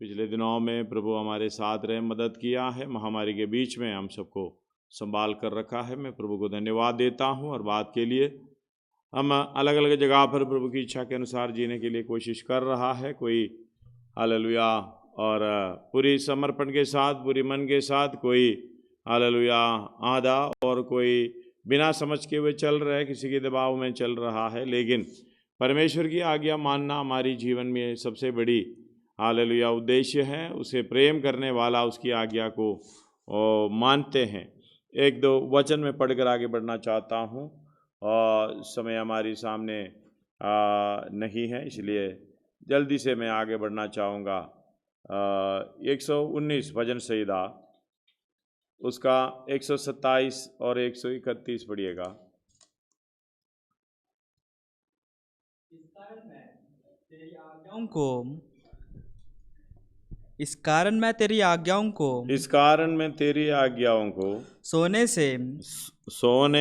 पिछले दिनों में प्रभु हमारे साथ रहे, मदद किया है, महामारी के बीच में हम सबको संभाल कर रखा है। मैं प्रभु को धन्यवाद देता हूँ। और बात के लिए हम अलग अलग जगह पर प्रभु की इच्छा के अनुसार जीने के लिए कोशिश कर रहा है। कोई हालेलुया और पूरी समर्पण के साथ, पूरी मन के साथ, कोई हालेलुया आधा, और कोई बिना समझ के हुए चल रहा है, किसी के दबाव में चल रहा है। लेकिन परमेश्वर की आज्ञा मानना हमारी जीवन में सबसे बड़ी हालेलुया उद्देश्य है। उसे प्रेम करने वाला उसकी आज्ञा को मानते हैं। एक दो वचन में पढ़कर आगे बढ़ना चाहता हूँ, और समय हमारी सामने नहीं है, इसलिए जल्दी से मैं आगे बढ़ना चाहूँगा। 119 भजन संहिता, उसका 127 और 131 पढ़िएगा। इस कारण मैं तेरी आज्ञाओं को सोने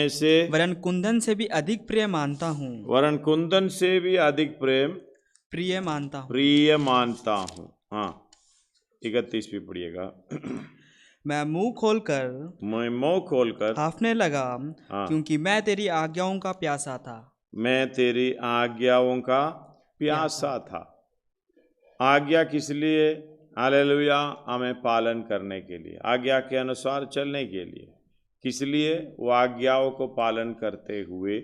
से वरन कुंदन से भी अधिक प्रिय मानता हूँ। वरन कुंदन से भी अधिक प्रिय मानता हूँ। हाँ, 31 भी पढ़िएगा। मैं मुंह खोलकर हाफने लगा, क्योंकि मैं तेरी आज्ञाओं का प्यासा था। मैं तेरी आज्ञाओं का प्यासा था। आज्ञा किस लिए? हालेलुया, हमें पालन करने के लिए, आज्ञा के अनुसार चलने के लिए। किस लिए? वो आज्ञाओं को पालन करते हुए,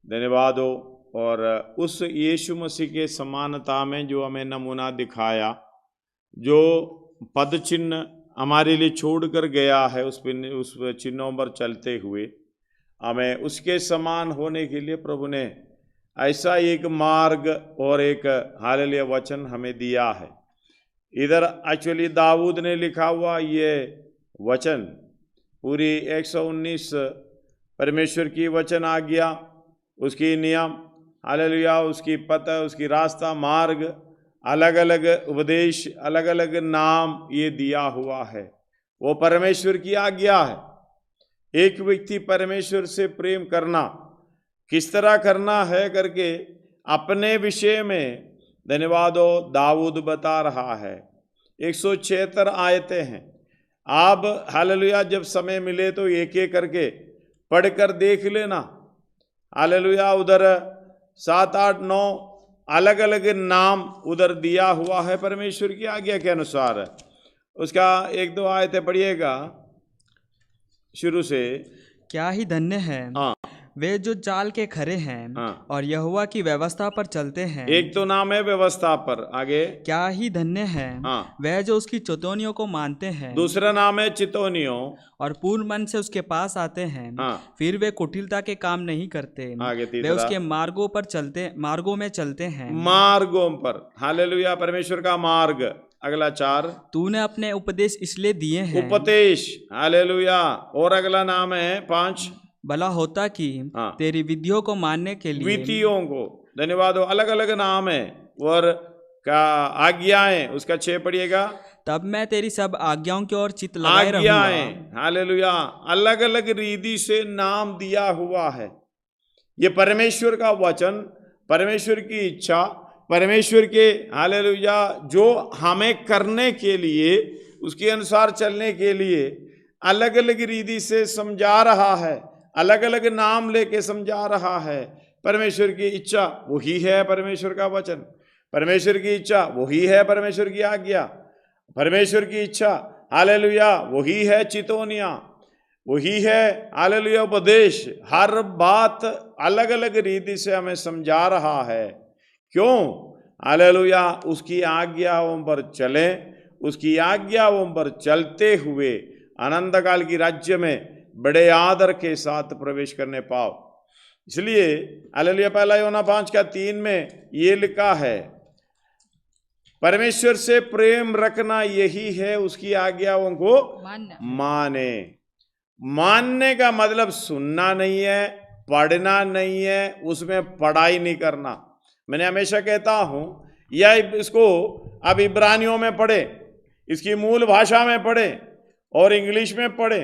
धन्यवाद हो, और उस यीशु मसीह के समानता में जो हमें नमूना दिखाया, जो पद चिन्ह हमारे लिए छोड़ कर गया है, उस चिन्हों पर चलते हुए हमें उसके समान होने के लिए प्रभु ने ऐसा एक मार्ग और एक हालेलुया वचन हमें दिया है। इधर एक्चुअली दाऊद ने लिखा हुआ ये वचन, पूरी 119 परमेश्वर की वचन आज्ञा, उसकी नियम, हालेलुया, उसकी पता, उसकी रास्ता, मार्ग, अलग अलग उपदेश, अलग अलग नाम ये दिया हुआ है। वो परमेश्वर की आज्ञा है। एक व्यक्ति परमेश्वर से प्रेम करना किस तरह करना है करके अपने विषय में, धन्यवाद हो, दाऊद बता रहा है। 176 आयतें हैं। आप हालेलुया जब समय मिले तो एक एक करके पढ़कर देख लेना। हालेलुया, उधर 7, 8, 9 अलग अलग नाम उधर दिया हुआ है परमेश्वर की आज्ञा के अनुसार। उसका 1-2 आयतें पढ़िएगा शुरू से। क्या ही धन्य है वे जो चाल के खरे हैं और यहोवा की व्यवस्था पर चलते हैं। एक तो नाम है व्यवस्था पर, आगे क्या ही धन्य है वह जो उसकी चितौनियों को मानते हैं। दूसरा नाम है चितौनियों, और पूर्ण मन से उसके पास आते हैं। फिर वे कुटिलता के काम नहीं करते। आगे वे उसके मार्गों में चलते हैं। मार्गों पर, हालेलुया, परमेश्वर का मार्ग। अगला 4, तूने अपने उपदेश इसलिए दिए हैं। उपदेश, हालेलुया। और अगला नाम है 5, भला होता कि तेरी विधियों को मानने के लिए। विधियों को, धन्यवाद हो, अलग अलग नाम है। और का आज्ञाएं, उसका 6 पढ़िएगा। तब मैं तेरी सब आज्ञाओं की ओर चित्त लगाए रहूंगा। हालेलुया, अलग अलग रीति से नाम दिया हुआ है। ये परमेश्वर का वचन, परमेश्वर की इच्छा, परमेश्वर के हालेलुया जो हमें करने के लिए, उसके अनुसार चलने के लिए अलग अलग रीति से समझा रहा है, अलग अलग नाम लेके समझा रहा है। परमेश्वर की इच्छा वही है परमेश्वर का वचन, परमेश्वर की इच्छा वही है परमेश्वर की आज्ञा, परमेश्वर की इच्छा हालेलुया वही है चितौनियाँ, वही है हालेलुया उपदेश। हर बात अलग अलग रीति से हमें समझा रहा है। क्यों? हालेलुया, उसकी आज्ञाओं पर चलें, उसकी आज्ञाओं पर चलते हुए अनंत काल की राज्य में बड़े आदर के साथ प्रवेश करने पाओ। इसलिए हालेलुया, 1 यूहन्ना 5:3 में ये लिखा है, परमेश्वर से प्रेम रखना यही है उसकी आज्ञाओं को माने। मानने का मतलब सुनना नहीं है, पढ़ना नहीं है, उसमें पढ़ाई नहीं करना। मैंने हमेशा कहता हूं, या इसको अब इब्रानियों में पढ़े, इसकी मूल भाषा में पढ़े, और इंग्लिश में पढ़े,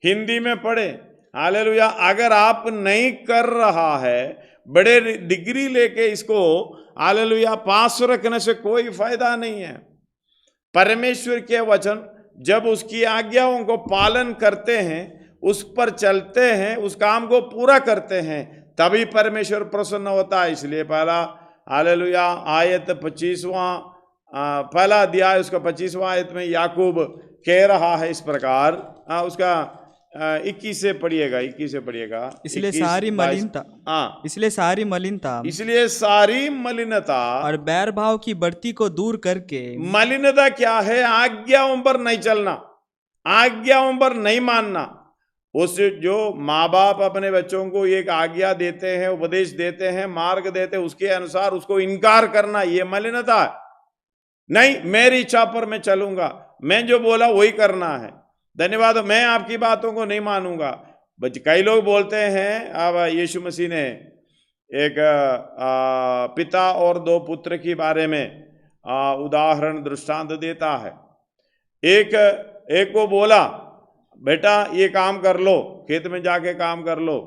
हिंदी में पढ़े, हालेलुया। अगर आप नहीं कर रहा है, बड़े डिग्री लेके इसको हालेलुया पास रखने से कोई फायदा नहीं है। परमेश्वर के वचन जब उसकी आज्ञाओं को पालन करते हैं, उस पर चलते हैं, उस काम को पूरा करते हैं, तभी परमेश्वर प्रसन्न होता है। इसलिए पहला हालेलुया आयत 25वां पहला अध्याय उसका 25वां आयत में याकूब कह रहा है इस प्रकार, उसका 21 से पढ़िएगा, 21 से पढ़िएगा। इसलिए सारी मलिनता और बैर भाव की बढ़ती को दूर करके। मलिनता क्या है? आज्ञाओं पर नहीं चलना, आज्ञाओं पर नहीं मानना। उस जो माँ बाप अपने बच्चों को एक आज्ञा देते हैं, उपदेश देते हैं, मार्ग देते हैं, उसके अनुसार उसको इनकार करना, ये मलिनता है। नहीं, मेरी इच्छा पर मैं चलूंगा, मैं जो बोला वही करना है, धन्यवाद, मैं आपकी बातों को नहीं मानूंगा। कई लोग बोलते हैं, अब यीशु मसीह ने एक पिता और 2 पुत्र के बारे में उदाहरण दृष्टांत देता है। एक को बोला बेटा ये काम कर लो, खेत में जाके काम कर लो,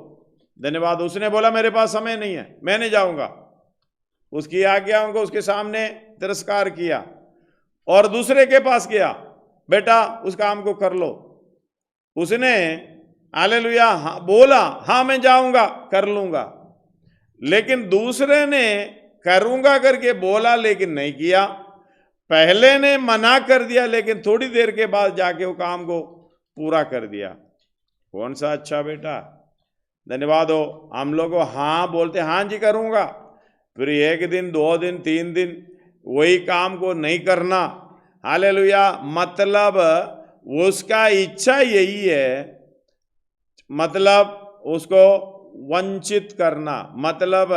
धन्यवाद। उसने बोला मेरे पास समय नहीं है, मैं नहीं जाऊंगा। उसकी आज्ञाओं को उसके सामने तिरस्कार किया। और दूसरे के पास गया, बेटा उस काम को कर लो। उसने हालेलुया बोला हाँ मैं जाऊंगा, कर लूंगा। लेकिन दूसरे ने करूंगा करके बोला लेकिन नहीं किया। पहले ने मना कर दिया लेकिन थोड़ी देर के बाद जाके वो काम को पूरा कर दिया। कौन सा अच्छा बेटा? धन्यवाद हो। हम लोग हाँ बोलते, हाँ जी करूंगा, फिर 1 दिन 2 दिन 3 दिन वही काम को नहीं करना। हालेलुया, मतलब उसका इच्छा यही है, मतलब उसको वंचित करना, मतलब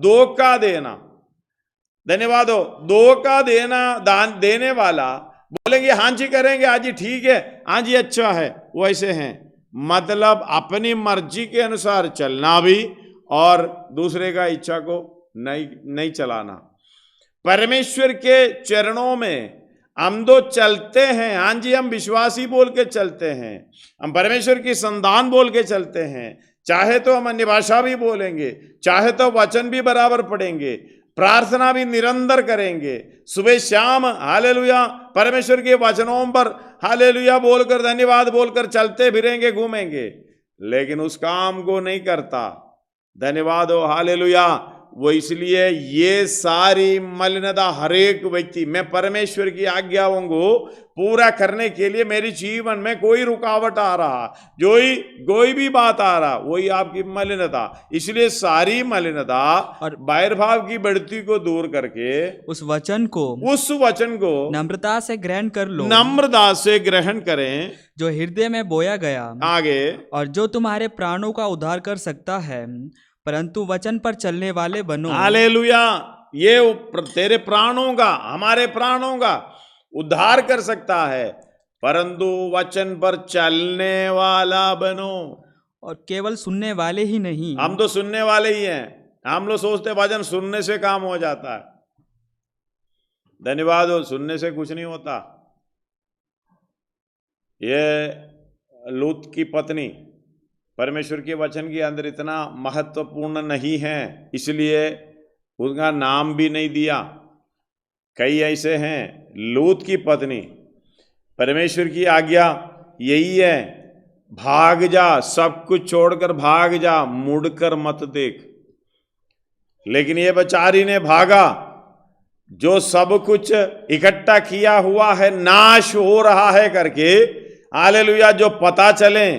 धोखा देना। धन्यवाद हो। धोखा देना, दान देने वाला बोलेंगे हाँ जी करेंगे, हाँ जी ठीक है, हाँ जी अच्छा है, वैसे हैं, मतलब अपनी मर्जी के अनुसार चलना भी और दूसरे का इच्छा को नहीं चलाना। परमेश्वर के चरणों में हम तो चलते हैं, हाँ जी हम विश्वासी बोल के चलते हैं, हम परमेश्वर की संतान बोल के चलते हैं, चाहे तो हम अन्य भाषा भी बोलेंगे, चाहे तो वचन भी बराबर पढ़ेंगे, प्रार्थना भी निरंतर करेंगे, सुबह शाम हालेलुया परमेश्वर के वचनों पर हालेलुया बोलकर धन्यवाद बोलकर चलते फिरेंगे, घूमेंगे, लेकिन उस काम को नहीं करता। धन्यवाद हो हालेलुया। वो इसलिए ये सारी मलिनता हर एक व्यक्ति, मैं परमेश्वर की आज्ञाओं को पूरा करने के लिए मेरे जीवन में कोई रुकावट आ रहा, कोई भी बात आ रहा, वही आपकी मलिनता। इसलिए सारी मलिनता और बैर भाव की बढ़ती को दूर करके उस वचन को नम्रता से ग्रहण कर लो, नम्रता से ग्रहण करें, जो हृदय में बोया गया आगे, और जो तुम्हारे प्राणों का उद्धार कर सकता है, परंतु वचन पर चलने वाले बनो। हालेलुया। ये तेरे प्राणों का, हमारे प्राणों का उद्धार कर सकता है, परंतु वचन पर चलने वाला बनो। और केवल सुनने वाले ही नहीं, हम तो सुनने वाले ही हैं। हम लोग सोचते वचन सुनने से काम हो जाता है। धन्यवाद हो, सुनने से कुछ नहीं होता। ये लूत की पत्नी परमेश्वर के वचन के अंदर इतना महत्वपूर्ण नहीं है, इसलिए उसका नाम भी नहीं दिया। कई ऐसे हैं, लूत की पत्नी, परमेश्वर की आज्ञा यही है, भाग जा, सब कुछ छोड़कर भाग जा, मुड़कर मत देख। लेकिन ये बेचारी ने भागा, जो सब कुछ इकट्ठा किया हुआ है नाश हो रहा है करके, हालेलुया, जो पता चले,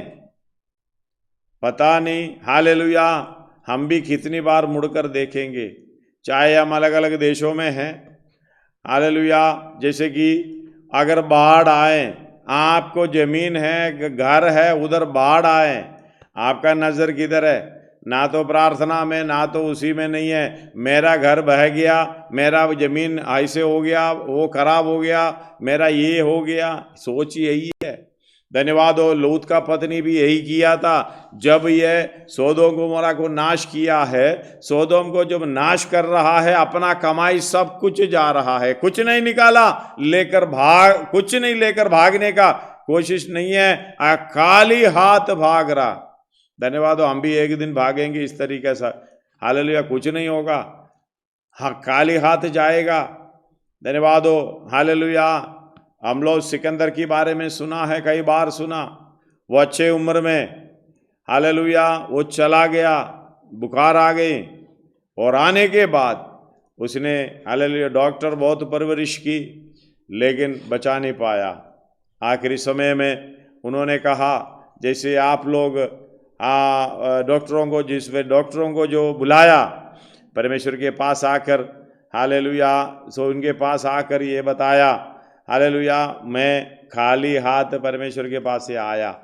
पता नहीं हालेलुया हम भी कितनी बार मुड़कर देखेंगे, चाहे हम अलग अलग देशों में हैं। हालेलुया, जैसे कि अगर बाढ़ आए, आपको जमीन है, घर है, उधर बाढ़ आए, आपका नज़र किधर है? ना तो प्रार्थना में, ना तो उसी में नहीं है। मेरा घर बह गया, मेरा जमीन ऐसे हो गया, वो खराब हो गया, मेरा ये हो गया, सोच यही है। धन्यवाद हो। लूत का पत्नी भी यही किया था। जब ये सोदोम गोमोरा को नाश किया है, सोदोम को जब नाश कर रहा है, अपना कमाई सब कुछ जा रहा है, कुछ नहीं निकाला लेकर कुछ नहीं लेकर भागने का कोशिश नहीं है, खाली हाथ भाग रहा। धन्यवाद हो। हम भी एक दिन भागेंगे इस तरीके से, हालेलुया, कुछ नहीं होगा, हाँ खाली हाथ जाएगा। धन्यवाद हो हालेलुया। हम लोग सिकंदर के बारे में सुना है, कई बार सुना। वो अच्छे उम्र में हालेलुया वो चला गया, बुखार आ गई, और आने के बाद उसने हालेलुया डॉक्टर बहुत परवरिश की, लेकिन बचा नहीं पाया। आखिरी समय में उन्होंने कहा, जैसे आप लोग डॉक्टरों को, जिसमें डॉक्टरों को जो बुलाया परमेश्वर के पास आकर, हालेलुया, सो उनके पास आकर ये बताया, हालेलुया मैं खाली हाथ परमेश्वर के पास से आया,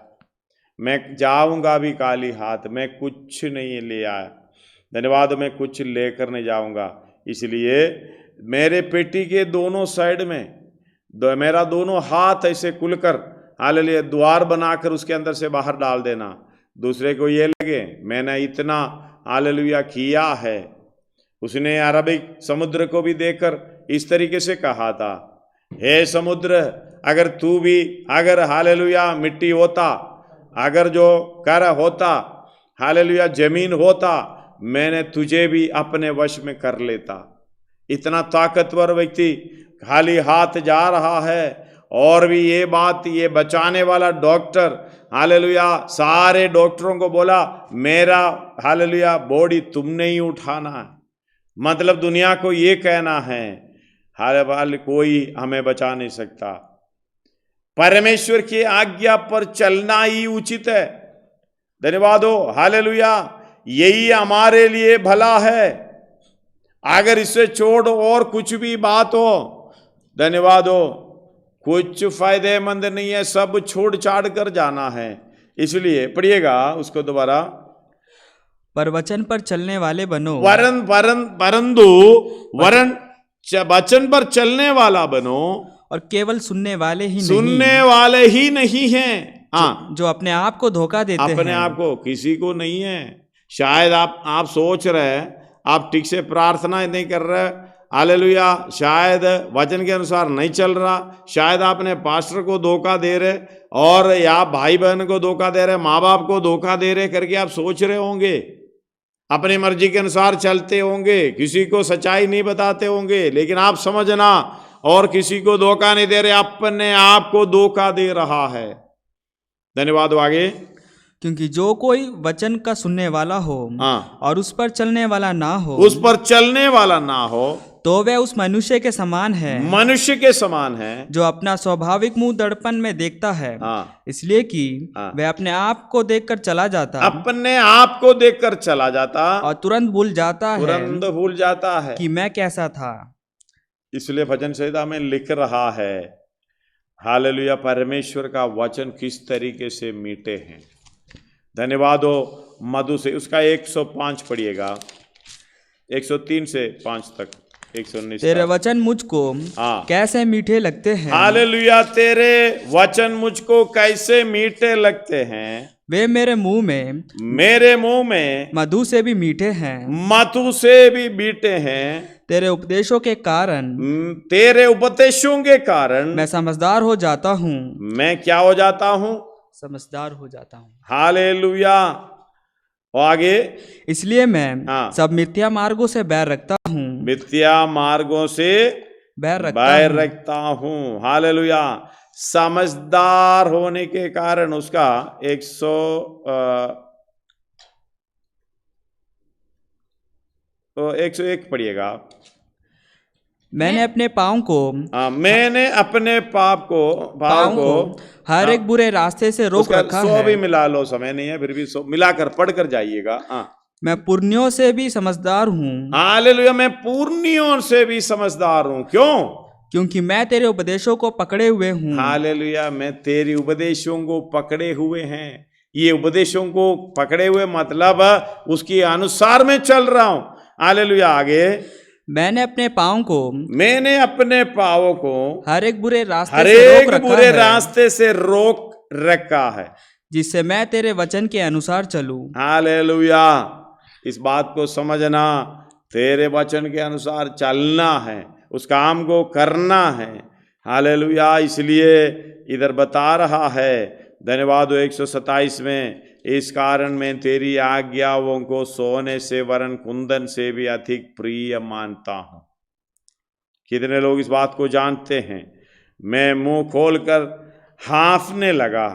मैं जाऊंगा भी खाली हाथ, मैं कुछ नहीं ले आया, धन्यवाद, मैं कुछ लेकर नहीं जाऊंगा। इसलिए मेरे पेटी के दोनों साइड में मेरा दोनों हाथ ऐसे खुलकर हालेलुया द्वार बनाकर उसके अंदर से बाहर डाल देना। दूसरे को ये लगे मैंने इतना हालेलुया किया है। उसने अरबिक समुद्र को भी देखकर इस तरीके से कहा था, हे समुद्र, अगर तू भी अगर हालेलुया मिट्टी होता, अगर जो कर होता, हालेलुया जमीन होता, मैंने तुझे भी अपने वश में कर लेता। इतना ताकतवर व्यक्ति खाली हाथ जा रहा है, और भी ये बात, ये बचाने वाला डॉक्टर हालेलुया सारे डॉक्टरों को बोला, मेरा हालेलुया बॉडी तुमने ही उठाना है। मतलब दुनिया को ये कहना है, हालेलुया कोई हमें बचा नहीं सकता, परमेश्वर की आज्ञा पर चलना ही उचित है। धन्यवाद हो, हालेलुया, यही हमारे लिए भला है। अगर इससे छोड़ और कुछ भी बात हो, धन्यवाद हो, कुछ फायदेमंद नहीं है, सब छोड़ छाड़ कर जाना है। इसलिए पढ़िएगा उसको दोबारा, पर वचन पर चलने वाले बनो, परंतु वचन पर चलने वाला बनो, और केवल सुनने वाले ही नहीं हैं, जो अपने आप को धोखा देते हैं। अपने आप को, किसी को नहीं है। शायद आप सोच रहे हैं, आप ठीक से प्रार्थना नहीं कर रहे, हालेलुया, शायद वचन के अनुसार नहीं चल रहा, शायद आपने पास्टर को धोखा दे रहे, और या भाई बहन को धोखा दे रहे, माँ बाप को धोखा दे रहे करके आप सोच रहे होंगे, अपनी मर्जी के अनुसार चलते होंगे, किसी को सच्चाई नहीं बताते होंगे। लेकिन आप समझना, और किसी को धोखा नहीं दे रहे, अपने आप को धोखा दे रहा है। धन्यवाद। आगे, क्योंकि जो कोई वचन का सुनने वाला हो और उस पर चलने वाला ना हो, तो वह उस मनुष्य के समान है, जो अपना स्वाभाविक मुंह दर्पण में देखता है, इसलिए कि वह अपने आप को देखकर चला जाता और तुरंत भूल जाता है कि मैं कैसा था। इसलिए भजन संहिता में लिख रहा है, हालेलुया, परमेश्वर का वचन किस तरीके से मीठे हैं। धन्यवाद हो, मधु से। उसका 105 पढ़िएगा, 103 से 5 तक, 119। तेरे वचन मुझको कैसे मीठे लगते हैं, हालेलुया, तेरे वचन मुझको कैसे मीठे लगते हैं, वे मेरे मुंह में मधु से भी मीठे हैं। तेरे उपदेशों के कारण मैं समझदार हो जाता हूँ। मैं क्या हो जाता हूँ? समझदार हो जाता हूँ। हालेलुया। और आगे, इसलिए मैं सब मिथ्या मार्गों से बैर रखता हूँ। हालेलुया। समझदार होने के कारण उसका 101 पढ़िएगा। मैंने अपने पाँव को हर एक बुरे रास्ते से रोक रखा है। 100 भी मिला लो, समय नहीं है, फिर भी 100 मिलाकर पढ़ कर जाइएगा। मैं पुर्नियों से भी समझदार हूँ। हालेलुया, मैं पुर्नियों से भी समझदार हूँ। क्यों? क्योंकि मैं तेरे उपदेशों को पकड़े हुए हूँ। हालेलुया, मैं तेरे उपदेशों को पकड़े हुए हैं। ये उपदेशों को पकड़े हुए मतलब उसके अनुसार मैं चल रहा हूँ। हालेलुया। आगे, मैंने अपने पाँव को हर एक बुरे रास्ते से रोक रखा है, जिससे मैं तेरे वचन के अनुसार चलूं। हालेलुया। इस बात को समझना, तेरे वचन के अनुसार चलना है, उस काम को करना है। हालेलुया। इसलिए इधर बता रहा है, धन्यवाद 127 में, इस कारण मैं तेरी आज्ञाओं को सोने से वरन कुंदन से भी अधिक प्रिय मानता हूं। कितने लोग इस बात को जानते हैं? मैं मुंह खोलकर हाँफने लगा,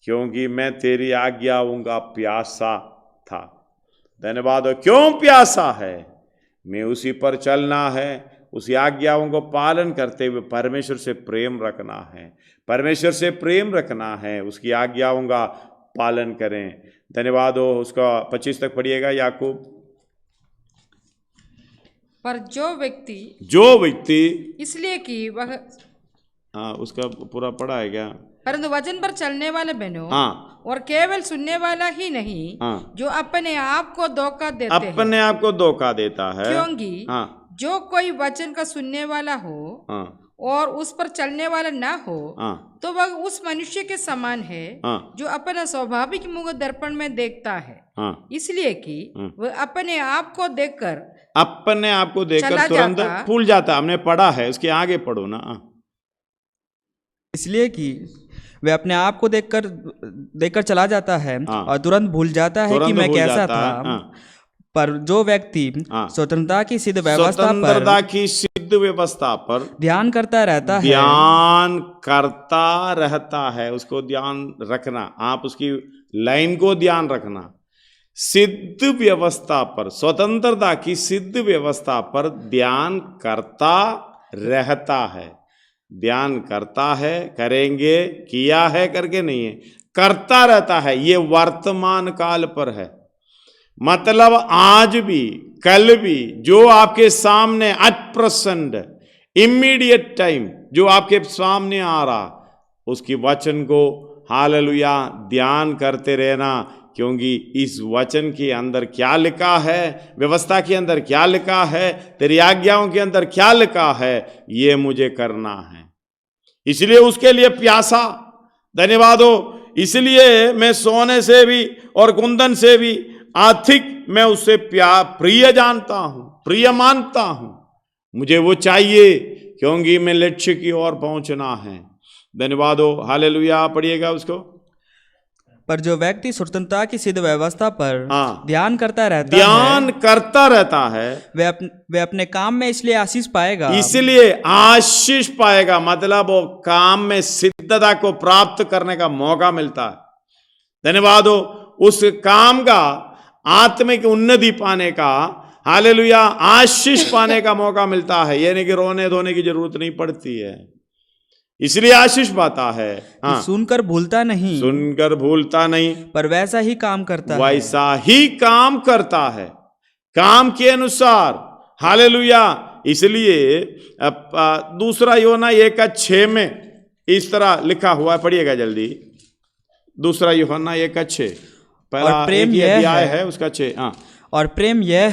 क्योंकि मैं तेरी आज्ञाओं का प्यासा था। धन्यवाद हो। क्यों प्यासा है? मैं उसी पर चलना है, उसी आज्ञाओं को पालन करते हुए परमेश्वर से प्रेम रखना है, परमेश्वर से प्रेम रखना है, उसकी आज्ञाओं का पालन करें। धन्यवाद हो। उसका 25 तक पढ़िएगा याकूब। पर जो व्यक्ति इसलिए कि वह, हाँ उसका पूरा पढ़ा है क्या? परंतु वचन पर चलने वाले बनो, और केवल सुनने वाला ही नहीं, जो अपने आप को धोखा देते हैं, अपने आप को धोखा देता है। क्योंकि जो कोई वचन का सुनने वाला हो और उस पर चलने वाला ना हो, तो वह उस मनुष्य के समान है जो अपना स्वाभाविक मुंह दर्पण में देखता है, इसलिए कि वह अपने आप को देखकर तुरंत भूल जाता। हमने पढ़ा है, उसके आगे पढ़ो ना। इसलिए कि वह अपने आप को देखकर चला जाता है और तुरंत भूल जाता है कि मैं कैसा था। पर जो व्यक्ति स्वतंत्रता की सिद्ध व्यवस्था पर ध्यान करता रहता है, उसको ध्यान रखना, आप उसकी लाइन को ध्यान रखना। सिद्ध व्यवस्था पर, स्वतंत्रता की सिद्ध व्यवस्था पर ध्यान करता रहता है। ध्यान करता है, करेंगे, किया है करके नहीं है, करता रहता है। ये वर्तमान काल पर है, मतलब आज भी कल भी जो आपके सामने एट प्रेजेंट इमीडिएट टाइम जो आपके सामने आ रहा, उसकी वचन को हालेलुया ध्यान करते रहना, क्योंकि इस वचन के अंदर क्या लिखा है, व्यवस्था के अंदर क्या लिखा है, तेरी आज्ञाओं के अंदर क्या लिखा है, ये मुझे करना है। इसलिए उसके लिए प्यासा। धन्यवाद हो। इसलिए मैं सोने से भी और कुंदन से भी अधिक मैं उससे प्रिय जानता हूं, प्रिय मानता हूं। मुझे वो चाहिए, क्योंकि मैं लक्ष्य की ओर पहुंचना है। धन्यवाद हो। हालेलुया। पढ़िएगा उसको। पर जो व्यक्ति स्वतंत्रता की सिद्ध व्यवस्था पर ध्यान करता रहता है, वे अपने काम में इसलिए आशीष पाएगा, मतलब वो काम में सिद्धता को प्राप्त करने का मौका मिलता है। धन्यवाद हो। उस काम का आत्मिक उन्नति पाने का, हालेलुया, आशीष पाने का मौका मिलता है। यानी कि रोने धोने की जरूरत नहीं पड़ती है, इसलिए आशीष पाता है। सुनकर भूलता नहीं, पर वैसा ही काम करता है, काम के अनुसार। हालेलुया। इसलिए दूसरा यूहन्ना 1:6 में इस तरह लिखा हुआ है, पढ़िएगा जल्दी। दूसरा यूहन्ना 1:6, पहला प्रेम यह है उसका 6। और प्रेम यह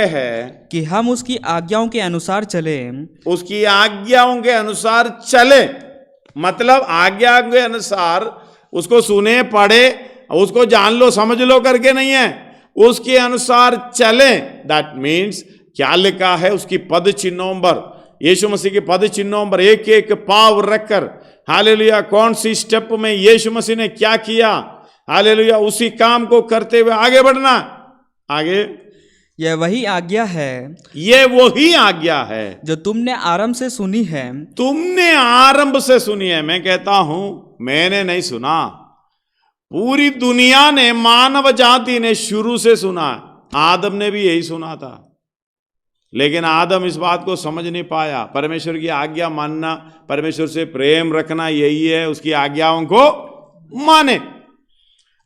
है कि हम उसकी आज्ञाओं के अनुसार चलें। उसकी आज्ञाओं के अनुसार चले, मतलब आज्ञा के अनुसार उसको सुने, पढ़े, उसको जान लो, समझ लो करके नहीं है, उसके अनुसार चले। दैट मीन्स क्या लिखा है, उसकी पद चिन्हों पर, यीशु मसीह के पद चिन्हों पर एक एक पाव रखकर, हालेलुया, कौन सी स्टेप में यीशु मसीह ने क्या किया, हालेलुया, उसी काम को करते हुए आगे बढ़ना। आगे, यह वही आज्ञा है जो तुमने आरंभ से सुनी है। मैं कहता हूं, मैंने नहीं सुना, पूरी दुनिया ने, मानव जाति ने शुरू से सुना। आदम ने भी यही सुना था, लेकिन आदम इस बात को समझ नहीं पाया। परमेश्वर की आज्ञा मानना, परमेश्वर से प्रेम रखना, यही है, उसकी आज्ञाओं को माने।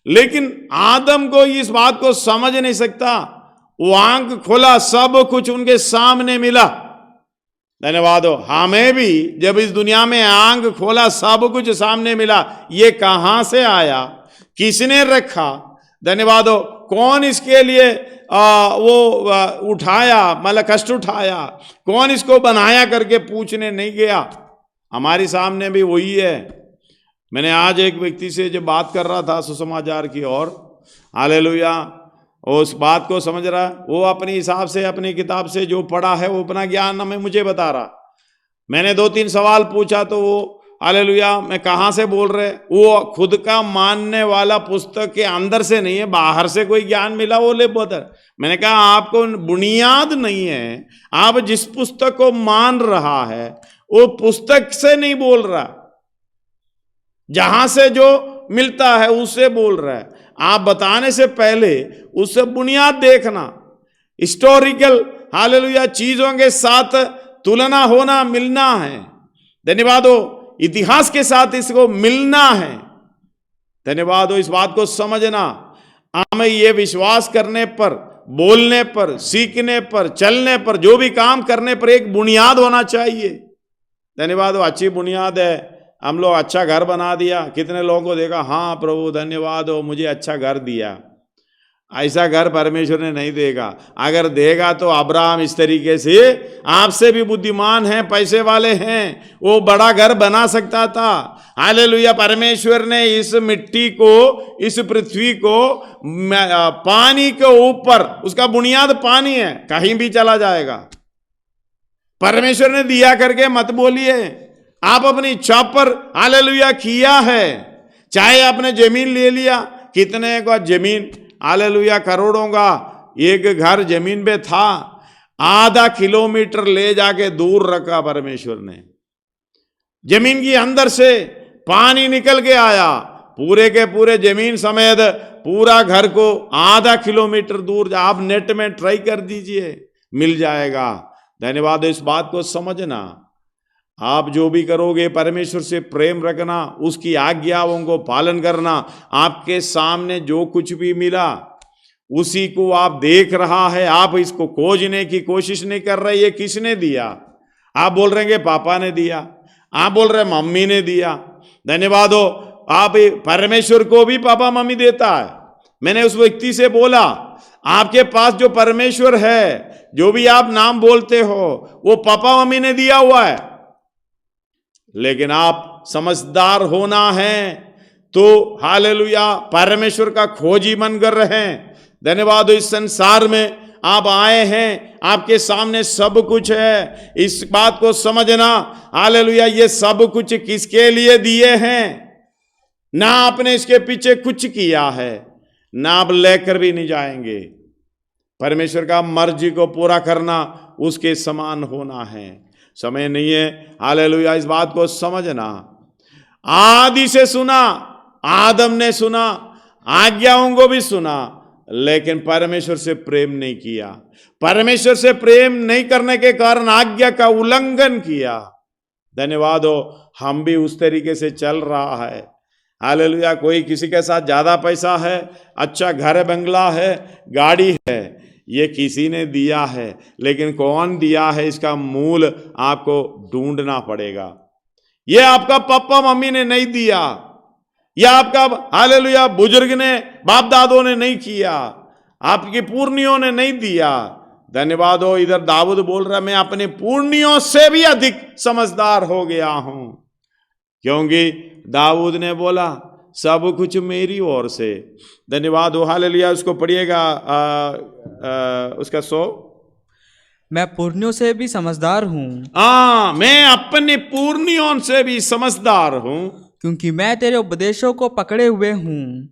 लेकिन आदम को इस बात को समझ नहीं सकता। वो आंख खोला, सब कुछ उनके सामने मिला। धन्यवाद हो। हमें भी जब इस दुनिया में आंख खोला, सब कुछ सामने मिला, ये कहां से आया, किसने रखा, धन्यवाद हो, कौन इसके लिए उठाया, मतलब कष्ट उठाया, कौन इसको बनाया करके पूछने नहीं गया। हमारे सामने भी वही है। मैंने आज एक व्यक्ति से जब बात कर रहा था सुसमाचार की ओर, हालेलुया, उस बात को समझ रहा है, वो अपने हिसाब से, अपनी किताब से जो पढ़ा है, वो अपना ज्ञान हमें मुझे बता रहा। मैंने 2-3 सवाल पूछा तो वो, हालेलुया, मैं कहाँ से बोल रहे, वो खुद का मानने वाला पुस्तक के अंदर से नहीं है, बाहर से कोई ज्ञान मिला वो ले बता। मैंने कहा आपको बुनियाद नहीं है, आप जिस पुस्तक को मान रहा है वो पुस्तक से नहीं बोल रहा, जहां से जो मिलता है उससे बोल रहा है। आप बताने से पहले उससे बुनियाद देखना, हिस्टोरिकल हालेलुया चीजों के साथ तुलना होना, मिलना है। धन्यवाद हो, इतिहास के साथ इसको मिलना है। धन्यवाद हो, इस बात को समझना। हमें ये विश्वास करने पर, बोलने पर, सीखने पर, चलने पर, जो भी काम करने पर एक बुनियाद होना चाहिए। धन्यवाद हो, अच्छी बुनियाद है। हम लोग अच्छा घर बना दिया, कितने लोगों को देखा, हाँ प्रभु धन्यवाद हो मुझे अच्छा घर दिया। ऐसा घर परमेश्वर ने नहीं देगा। अगर देगा तो अब्राहम इस तरीके से, आपसे भी बुद्धिमान हैं, पैसे वाले हैं, वो बड़ा घर बना सकता था। हालेलुया, परमेश्वर ने इस मिट्टी को, इस पृथ्वी को पानी के ऊपर, उसका बुनियाद पानी है, कहीं भी चला जाएगा। परमेश्वर ने दिया करके मत बोलिए, आप अपनी इच्छा पर हालेलुया किया है। चाहे आपने जमीन ले लिया, कितने का जमीन हालेलुया करोड़ों का एक घर जमीन पे था, आधा किलोमीटर ले जाके दूर रखा परमेश्वर ने। जमीन के अंदर से पानी निकल के आया, पूरे के पूरे जमीन समेत पूरा घर को आधा किलोमीटर दूर, आप नेट में ट्राई कर दीजिए, मिल जाएगा। धन्यवाद, इस बात को समझना। आप जो भी करोगे परमेश्वर से प्रेम रखना, उसकी आज्ञाओं को पालन करना। आपके सामने जो कुछ भी मिला उसी को आप देख रहा है, आप इसको खोजने की कोशिश नहीं कर रहे ये किसने दिया। आप बोल रहे हैं पापा ने दिया, आप बोल रहे मम्मी ने दिया। धन्यवाद हो, आप परमेश्वर को भी पापा मम्मी देता है। मैंने उस व्यक्ति से बोला, आपके पास जो परमेश्वर है, जो भी आप नाम बोलते हो, वो पापा मम्मी ने दिया हुआ है। लेकिन आप समझदार होना है तो हालेलुया परमेश्वर का खोजी मन कर रहे हैं। धन्यवाद, इस संसार में आप आए हैं, आपके सामने सब कुछ है, इस बात को समझना। हालेलुया, ये सब कुछ किसके लिए दिए हैं? ना आपने इसके पीछे कुछ किया है, ना आप लेकर भी नहीं जाएंगे। परमेश्वर का मर्जी को पूरा करना, उसके समान होना है। समय नहीं है, हालेलुया, इस बात को समझना। आदि से सुना, आदम ने सुना, आज्ञाओं को भी सुना, लेकिन परमेश्वर से प्रेम नहीं किया। परमेश्वर से प्रेम नहीं करने के कारण आज्ञा का उल्लंघन किया। धन्यवाद हो, हम भी उस तरीके से चल रहा है। हालेलुया, कोई किसी के साथ ज्यादा पैसा है, अच्छा घर बंगला है, गाड़ी है, ये किसी ने दिया है, लेकिन कौन दिया है इसका मूल आपको ढूंढना पड़ेगा। ये आपका पापा मम्मी ने नहीं दिया, या आपका हालेलुया बुजुर्ग ने, बाप दादों ने नहीं किया, आपकी पूर्णियों ने नहीं दिया। धन्यवाद हो, इधर दाऊद बोल रहा है, मैं अपने पूर्णियों से भी अधिक समझदार हो गया हूं, क्योंकि दाऊद ने बोला सब कुछ मेरी ओर से। धन्यवाद हो, हालेलुया। उसको पढ़िएगा, उसका 100। मैं पूर्णियों से भी समझदार हूँ। मैं अपने पूर्णियों से भी समझदार हूँ, क्योंकि मैं तेरे उपदेशों को पकड़े हुए हूँ।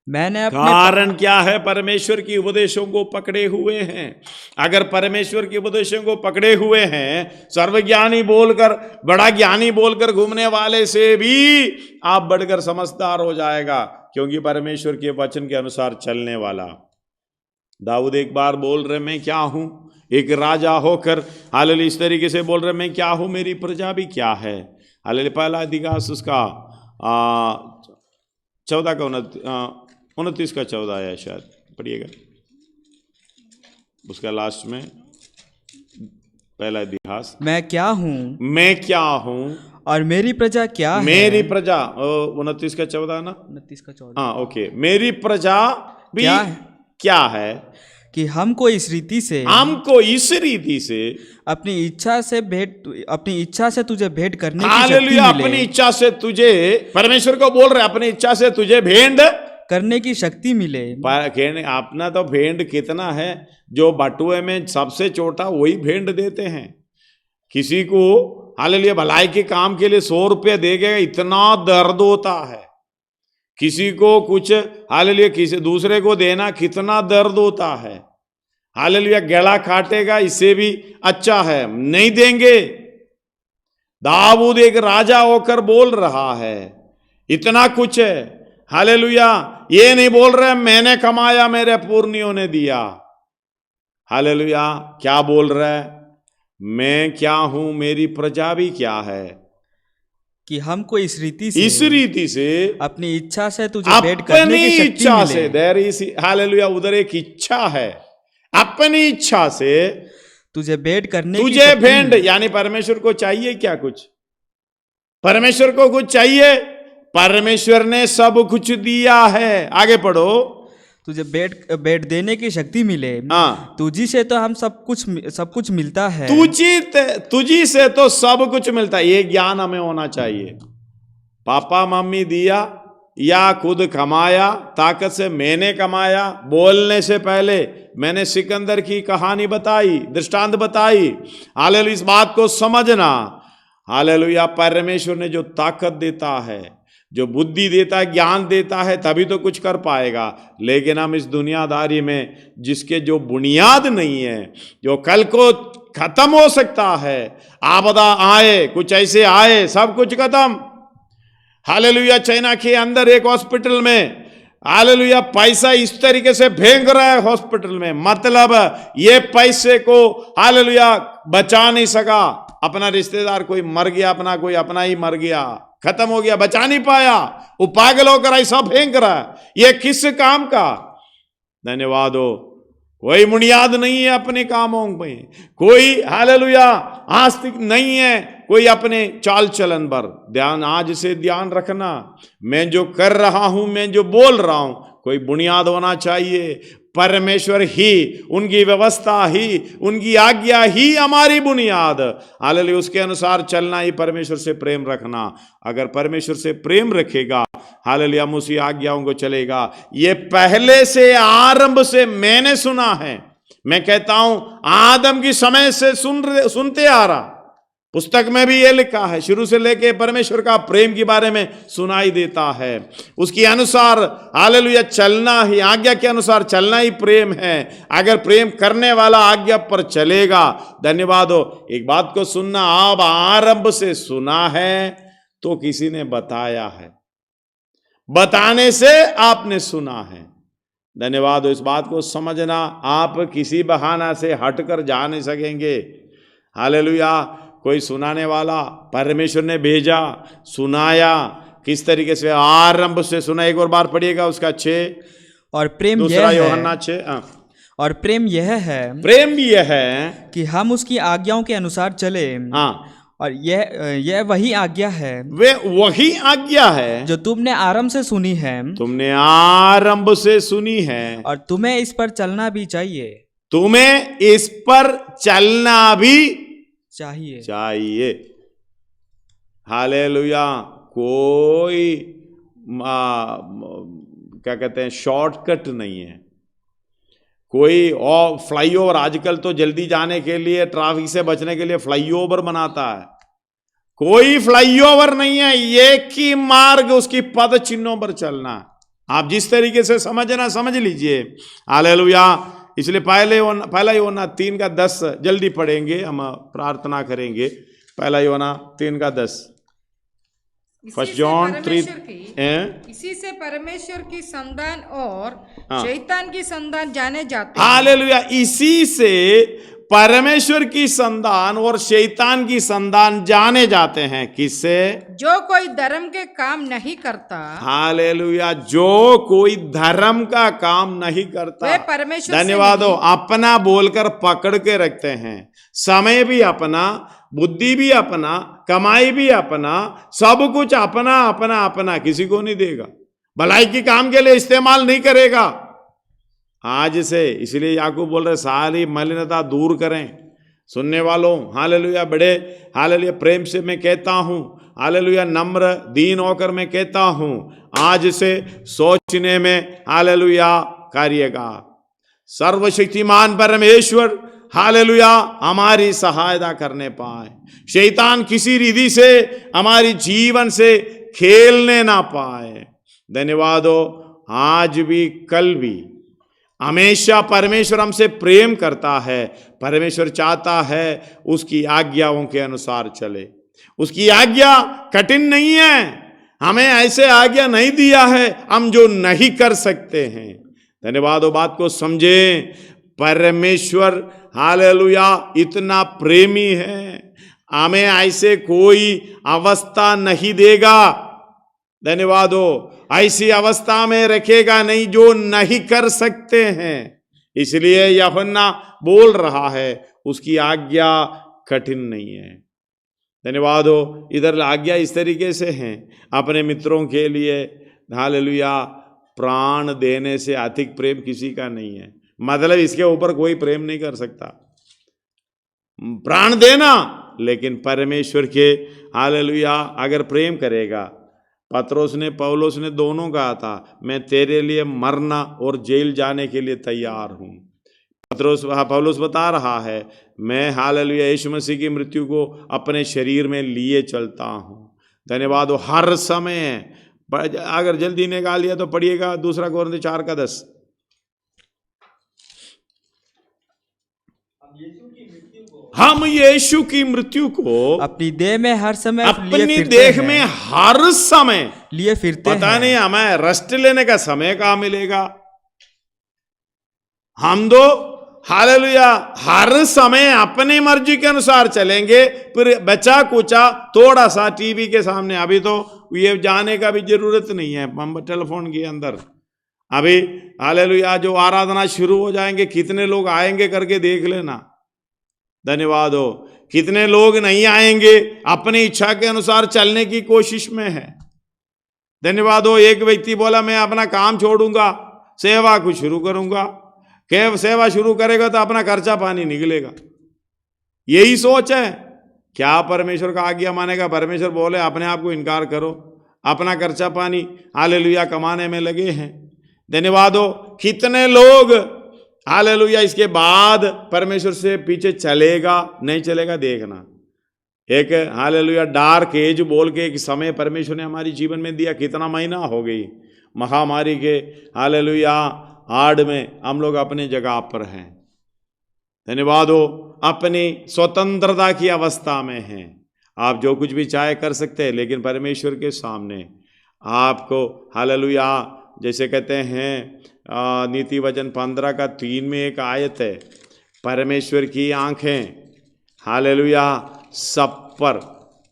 मैंने अपने कारण क्या है? परमेश्वर की उपदेशों को पकड़े हुए हैं। अगर परमेश्वर के उपदेशों को पकड़े हुए हैं, सर्वज्ञानी बोलकर, बड़ा ज्ञानी बोलकर घूमने वाले से भी आप बढ़कर समझदार हो जाएगा, क्योंकि परमेश्वर के वचन के अनुसार चलने वाला। दाऊद एक बार बोल रहे मैं क्या हूं, एक राजा होकर हालेलुया इस तरीके से बोल रहे मैं क्या हूं, मेरी प्रजा भी क्या है। हालेलुया, पहला अधिकांश उसका 14 का 29 का 14 है शायद, पढ़िएगा उसका लास्ट में। पहला इतिहास, मैं क्या हूँ, मैं क्या हूँ और मेरी प्रजा क्या है। मेरी प्रजा 29 का 14 ना, 29 का 14। हाँ ओके, मेरी प्रजा भी क्या है कि हमको इस रीति से अपनी इच्छा से तुझे भेंट करने की शक्ति मिले। अपनी इच्छा से तुझे, परमेश्वर को बोल रहे अपनी इच्छा से तुझे भेंट करने की शक्ति मिले। अपना तो भेंट कितना है, जो बटुए में सबसे छोटा वही भेंट देते हैं। किसी को हालेलुया भलाई के काम के लिए 100 रुपये देगा, इतना दर्द होता है। किसी को कुछ हालेलुया किसी दूसरे को देना कितना दर्द होता है। हालेलुया गला काटेगा, इससे भी अच्छा है नहीं देंगे। दाऊद एक राजा होकर बोल रहा है, इतना कुछ है, हालेलुया। ये नहीं बोल रहे मैंने कमाया, मेरे पुरनियों ने दिया, हालेलुया। क्या बोल रहा है? मैं क्या हूं, मेरी प्रजा भी क्या है, कि हमको इस रीति से अपनी इच्छा से तुझे भेंट करने की शक्ति इच्छा से, देयर इज, हालेलुया, उधर एक इच्छा है, अपनी इच्छा से तुझे भेंट करने तुझे भेंट, यानी परमेश्वर को चाहिए क्या कुछ? परमेश्वर को कुछ चाहिए? परमेश्वर ने सब कुछ दिया है। आगे पढ़ो। तुझे भेंट देने की शक्ति मिले, हाँ, तुझी से तो हम सब कुछ मिलता है, तुझी से तो सब कुछ मिलता है। ये ज्ञान हमें होना चाहिए। पापा मम्मी दिया या खुद कमाया, ताकत से मैंने कमाया। बोलने से पहले मैंने सिकंदर की कहानी बताई, दृष्टांत बताई। हालेलुया, इस बात को समझना। हालेलुया, परमेश्वर ने जो ताकत देता है, जो बुद्धि देता है, ज्ञान देता है, तभी तो कुछ कर पाएगा। लेकिन हम इस दुनियादारी में जिसके जो बुनियाद नहीं है, जो कल को खत्म हो सकता है, आपदा आए, कुछ ऐसे आए, सब कुछ खत्म। हालेलुया, चाइना के अंदर एक हॉस्पिटल में, हालेलुया, पैसा इस तरीके से फेंक रहा है हॉस्पिटल में, मतलब ये पैसे को, हालेलुया, बचा नहीं सका। अपना रिश्तेदार कोई मर गया, कोई अपना ही मर गया, खत्म हो गया, बचा नहीं पाया, वो पागल होकर ऐसा फेंक रहा है। ये किस काम का? धन्यवाद हो। कोई बुनियाद नहीं है अपने कामों में, कोई हालेलुया आस्तिक नहीं है, कोई अपने चाल चलन पर ध्यान। आज से ध्यान रखना, मैं जो कर रहा हूं, मैं जो बोल रहा हूं, कोई बुनियाद होना चाहिए। परमेश्वर ही, उनकी व्यवस्था ही, उनकी आज्ञा ही हमारी बुनियाद। हालेलुया, उसके अनुसार चलना ही परमेश्वर से प्रेम रखना। अगर परमेश्वर से प्रेम रखेगा, हालेलुया, उसी आज्ञाओं को चलेगा। ये पहले से, आरंभ से मैंने सुना है। मैं कहता हूं आदम की समय से सुनते आ रहा। पुस्तक में भी ये लिखा है, शुरू से लेके परमेश्वर का प्रेम के बारे में सुनाई देता है। उसके अनुसार हालेलुया चलना ही, आज्ञा के अनुसार चलना ही प्रेम है। अगर प्रेम करने वाला आज्ञा पर चलेगा, धन्यवाद हो। एक बात को सुनना, आप आरंभ से सुना है तो किसी ने बताया है, बताने से आपने सुना है। धन्यवाद हो। इस बात को समझना, आप किसी बहाना से हटकर जा नहीं सकेंगे। हालेलुया, कोई सुनाने वाला परमेश्वर ने भेजा, सुनाया, किस तरीके से आरंभ से सुना। एक और बार पढ़िएगा उसका 6 और प्रेम दूसरा यूहन्ना 6। और प्रेम यह है, प्रेम भी यह है कि हम उसकी आज्ञाओं के अनुसार चले। और यह वही आज्ञा है, वे वही आज्ञा है जो तुमने आरंभ से सुनी है, तुमने आरंभ से सुनी है, और तुम्हें इस पर चलना भी चाहिए, तुम्हें इस पर चलना भी चाहिए। हालेलुया, कोई क्या कहते हैं, शॉर्टकट नहीं है। कोई और फ्लाईओवर, आजकल तो जल्दी जाने के लिए, ट्रैफिक से बचने के लिए फ्लाईओवर बनाता है। कोई फ्लाईओवर नहीं है, एक ही मार्ग, उसकी पद चिन्हों पर चलना। आप जिस तरीके से समझना समझ लीजिए। हालेलुया, इसलिए पहला यूहन्ना 3:10 जल्दी पढ़ेंगे, हम प्रार्थना करेंगे। पहला यूहन्ना 3:10, फर्स्ट जॉन 3। इसी से परमेश्वर की संतान और शैतान की संतान जाने जाते हैं। हालेलुया, इसी से परमेश्वर की संतान और शैतान की संतान जाने जाते हैं। किससे? जो कोई धर्म के काम नहीं करता। हालेलुया, जो कोई धर्म का काम नहीं करता, वे परमेश्वर, धन्यवाद हो, अपना बोलकर पकड़ के रखते हैं। समय भी अपना, बुद्धि भी अपना, कमाई भी अपना, सब कुछ अपना अपना अपना, किसी को नहीं देगा। भलाई के काम के लिए इस्तेमाल नहीं करेगा आज से। इसलिए याकूब बोल रहे सारी मलिनता दूर करें। सुनने वालों, हालेलुया, बड़े हालेलुया प्रेम से मैं कहता हूं, हालेलुया नम्र दीन होकर मैं कहता हूं, आज से सोचने में हालेलुया करिएगा। सर्वशक्तिमान परमेश्वर हालेलुया हमारी सहायता करने पाए। शैतान किसी रीति से हमारी जीवन से खेलने ना पाए। धन्यवाद हो। आज भी कल भी हमेशा परमेश्वर हमसे प्रेम करता है। परमेश्वर चाहता है उसकी आज्ञाओं के अनुसार चले। उसकी आज्ञा कठिन नहीं है। हमें ऐसे आज्ञा नहीं दिया है हम जो नहीं कर सकते हैं। धन्यवाद। वो बात को समझे। परमेश्वर हालेलुया इतना प्रेमी है, हमें ऐसे कोई अवस्था नहीं देगा। धन्यवाद हो। ऐसी अवस्था में रखेगा नहीं जो नहीं कर सकते हैं। इसलिए यूहन्ना बोल रहा है उसकी आज्ञा कठिन नहीं है। धन्यवाद हो। इधर आज्ञा इस तरीके से है, अपने मित्रों के लिए हालेलुया प्राण देने से अधिक प्रेम किसी का नहीं है। मतलब इसके ऊपर कोई प्रेम नहीं कर सकता, प्राण देना। लेकिन परमेश्वर के हालेलुया अगर प्रेम करेगा, पत्रोस ने पौलुस ने दोनों कहा था मैं तेरे लिए मरना और जेल जाने के लिए तैयार हूं। पौलुस बता रहा है मैं हालेलुया यीशु मसीह की मृत्यु को अपने शरीर में लिए चलता हूं। धन्यवाद हो। हर समय अगर जल्दी निकाल लिया तो पढ़िएगा 2 कोरिन्थियों 4:10। हम यीशु की मृत्यु को अपनी देह में हर समय अपनी देह में हर समय लिए फिरते पता नहीं हमें रेस्ट लेने का समय कहां मिलेगा। हम दो हालेलुया हर समय अपनी मर्जी के अनुसार चलेंगे, फिर बचा कुचा थोड़ा सा टीवी के सामने। अभी तो ये जाने का भी जरूरत नहीं है, टेलीफोन के अंदर अभी हालेलुया जो आराधना शुरू हो जाएंगे कितने लोग आएंगे करके देख लेना। धन्यवाद हो। कितने लोग नहीं आएंगे, अपनी इच्छा के अनुसार चलने की कोशिश में है। धन्यवाद हो। एक व्यक्ति बोला मैं अपना काम छोड़ूंगा, सेवा को शुरू करूंगा। क्या सेवा शुरू करेगा तो अपना खर्चा पानी निकलेगा, यही सोच है। क्या परमेश्वर का आज्ञा मानेगा? परमेश्वर बोले अपने आप को इनकार करो, अपना खर्चा पानी हालेलुया कमाने में लगे हैं। धन्यवाद हो। कितने लोग हालेलुया इसके बाद परमेश्वर से पीछे चलेगा नहीं चलेगा देखना। एक हालेलुया डार्क एज बोल के एक समय परमेश्वर ने हमारी जीवन में दिया। कितना महीना हो गई महामारी के हालेलुया आड़ में हम लोग अपनी जगह पर हैं। धन्यवाद हो। अपनी स्वतंत्रता की अवस्था में हैं। आप जो कुछ भी चाहे कर सकते हैं, लेकिन परमेश्वर के सामने आपको हालेलुया जैसे कहते हैं नीति वचन 15:3 में एक आयत है, परमेश्वर की आंखें हालेलुया सब पर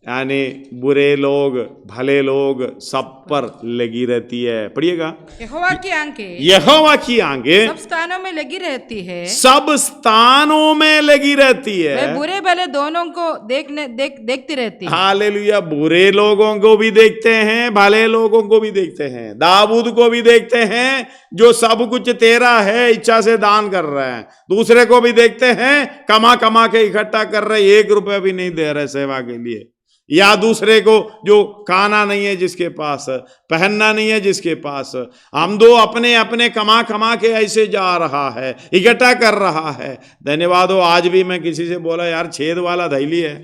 यानी बुरे लोग भले लोग सब पर लगी रहती है। पढ़िएगा। यहोवा की आंखें, यहोवा की आंखें सब स्थानों में लगी रहती है, सब स्थानों में लगी रहती है। वे बुरे भले दोनों को देखती रहती है। हालेलुया। बुरे लोगों को भी देखते हैं, भले लोगों को भी देखते हैं, दाऊद को भी देखते हैं जो सब कुछ तेरा है इच्छा से दान कर रहे हैं। दूसरे को भी देखते हैं कमा कमा के इकट्ठा कर रहे, 1 रुपया भी नहीं दे रहे सेवा के लिए। या दूसरे को जो खाना नहीं है जिसके पास, पहनना नहीं है जिसके पास, हम दो अपने अपने कमा कमा के ऐसे जा रहा है, इकट्ठा कर रहा है। धन्यवाद हो। आज भी मैं किसी से बोला यार छेद वाला थैली है,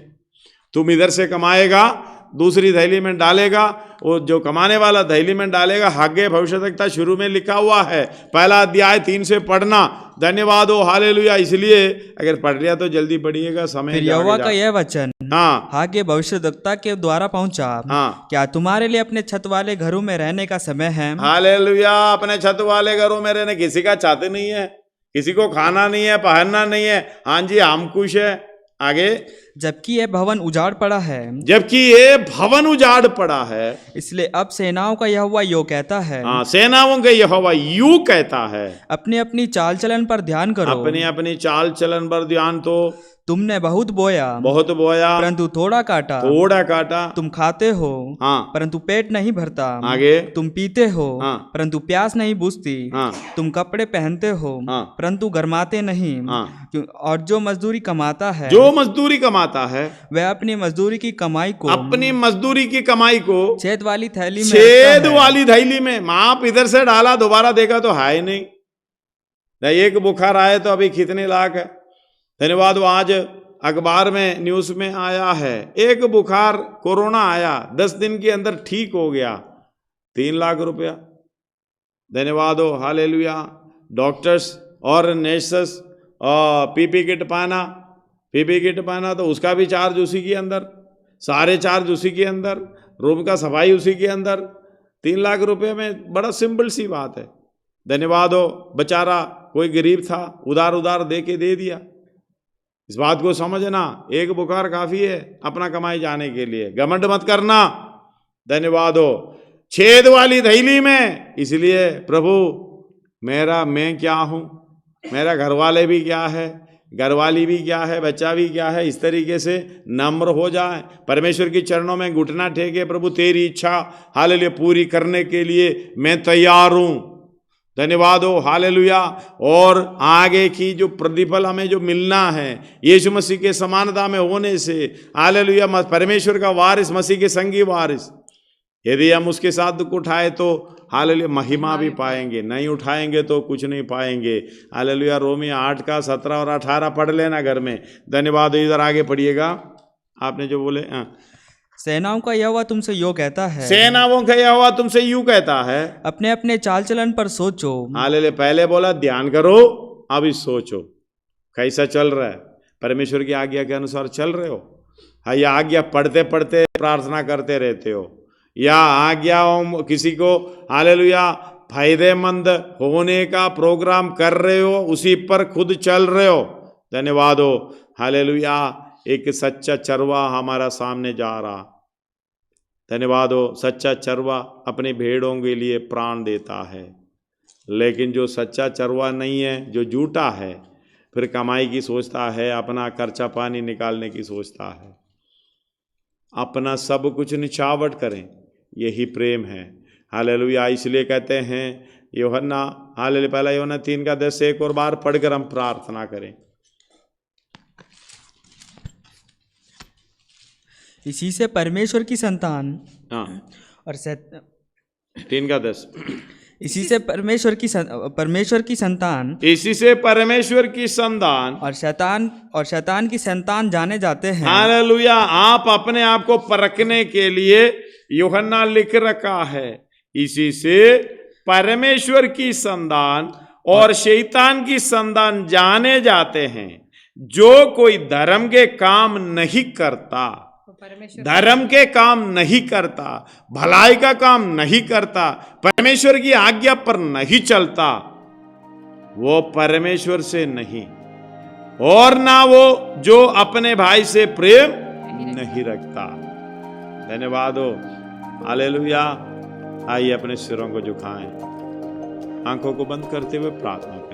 तुम इधर से कमाएगा दूसरी थैली में डालेगा, वो जो कमाने वाला थैली में डालेगा। हागे भविष्यवक्ता शुरू में लिखा हुआ है, 1 अध्याय 3 से पढ़ना। धन्यवाद हो। हालेलुया। इसलिए अगर पढ़ लिया तो जल्दी पढ़िएगा, समय यहोवा का यह वचन हाँ हागे भविष्यवक्ता के द्वारा पहुंचा। हाँ। क्या तुम्हारे लिए अपने छत वाले घरों में रहने का समय है? हालेलुया। अपने छत वाले घरों में रहने किसी का छत नहीं है, किसी को खाना नहीं है, पहनना नहीं है। हाँ जी हम खुश है। आगे। जबकि ये भवन उजाड़ पड़ा है, जबकि ये भवन उजाड़ पड़ा है, इसलिए अब सेनाओं का यहोवा यूं कहता है। हाँ सेनाओं का यहोवा यूं कहता है, अपनी अपनी चाल चलन पर ध्यान करो। अपनी अपनी चाल चलन पर ध्यान। तो तुमने बहुत बोया परंतु थोड़ा काटा। तुम खाते हो हाँ। परंतु पेट नहीं भरता। आगे। तुम पीते हो हाँ। परंतु प्यास नहीं बुझती। हाँ। तुम कपड़े पहनते हो हाँ। परंतु गरमाते नहीं। हाँ। और जो मजदूरी कमाता है वह अपनी मजदूरी की कमाई को छेद वाली थैली में माप इधर से डाला, दोबारा देखा तो है ही नहीं। एक बुखार आए तो अभी कितने लाख है। धन्यवाद। आज अखबार में न्यूज में आया है, एक बुखार कोरोना आया 10 दिन के अंदर ठीक हो गया, 3 लाख रुपया। धन्यवाद हो। हालेलुया। डॉक्टर्स और नर्सेस पीपी किट पाना तो उसका भी चार्ज उसी के अंदर। सारे चार्ज उसी के अंदर, रूम का सफाई उसी के अंदर, 3 लाख रुपए में, बड़ा सिंपल सी बात है। धन्यवाद हो, बेचारा कोई गरीब था, उधार उधार दे के दे दिया। इस बात को समझना, एक बुखार काफी है अपना कमाई जाने के लिए, घमंड मत करना। धन्यवाद हो। छेद वाली थैली में, इसलिए प्रभु मैं क्या हूं, मेरा घर वाले भी क्या है, घरवाली भी क्या है, बच्चा भी क्या है, इस तरीके से नम्र हो जाए, परमेश्वर के चरणों में घुटना टेके, प्रभु तेरी इच्छा हालेलुया पूरी करने के लिए मैं तैयार हूं। धन्यवाद हो, हालेलुया। और आगे की जो प्रतिफल हमें जो मिलना है यीशु मसीह के समानता में होने से, हालेलुया, परमेश्वर का वारिस, मसीह के संगी वारिस, यदि हम उसके साथ दुख उठाए तो हालेलुया महिमा भी पाएंगे, नहीं उठाएंगे तो कुछ नहीं पाएंगे। हालेलुया। रोमी 8 का 17 और 18 पढ़ लेना घर में। धन्यवाद। इधर आगे पढ़िएगा, आपने जो बोले। सेनाओं का यहोवा तुमसे यूं कहता है, सेनाओं का यहोवा तुमसे यूं कहता है, अपने अपने चाल चलन पर सोचो। हालेलुया। पहले बोला ध्यान करो, अभी सोचो कैसा चल रहा है, परमेश्वर की आज्ञा के अनुसार चल रहे हो, या आज्ञा पढ़ते पढ़ते प्रार्थना करते रहते हो, या आज्ञाओं किसी को हालेलुया फायदेमंद होने का प्रोग्राम कर रहे हो, उसी पर खुद चल रहे हो। धन्यवाद हो, हालेलुया। एक सच्चा चरवा हमारा सामने जा रहा। धन्यवाद हो। सच्चा चरवा अपनी भेड़ों के लिए प्राण देता है, लेकिन जो सच्चा चरवा नहीं है, जो झूठा है, फिर कमाई की सोचता है, अपना खर्चा पानी निकालने की सोचता है, अपना सब कुछ निछावट करें, यही प्रेम है। हालेलुया। इसलिए कहते हैं यूहन्ना, हालेलुया, पहला यूहन्ना 3 का 10 एक और बार पढ़कर हम प्रार्थना करें। इसी से परमेश्वर की संतान, और 3 का 10, इसी से परमेश्वर की संतान, इसी से परमेश्वर की संतान और शैतान की संतान जाने जाते हैं। हालेलुया। आप अपने आप को परखने के लिए यूहन्ना लिख रखा है, इसी से परमेश्वर की संतान और शैतान की संतान जाने जाते हैं। जो कोई धर्म के काम नहीं करता, धर्म के काम नहीं करता, भलाई का काम नहीं करता, परमेश्वर की आज्ञा पर नहीं चलता, वो परमेश्वर से नहीं, और ना वो जो अपने भाई से प्रेम नहीं रखता। धन्यवाद हो, हालेलुया। आइए अपने सिरों को झुकाएं, आंखों को बंद करते हुए प्रार्थना करें।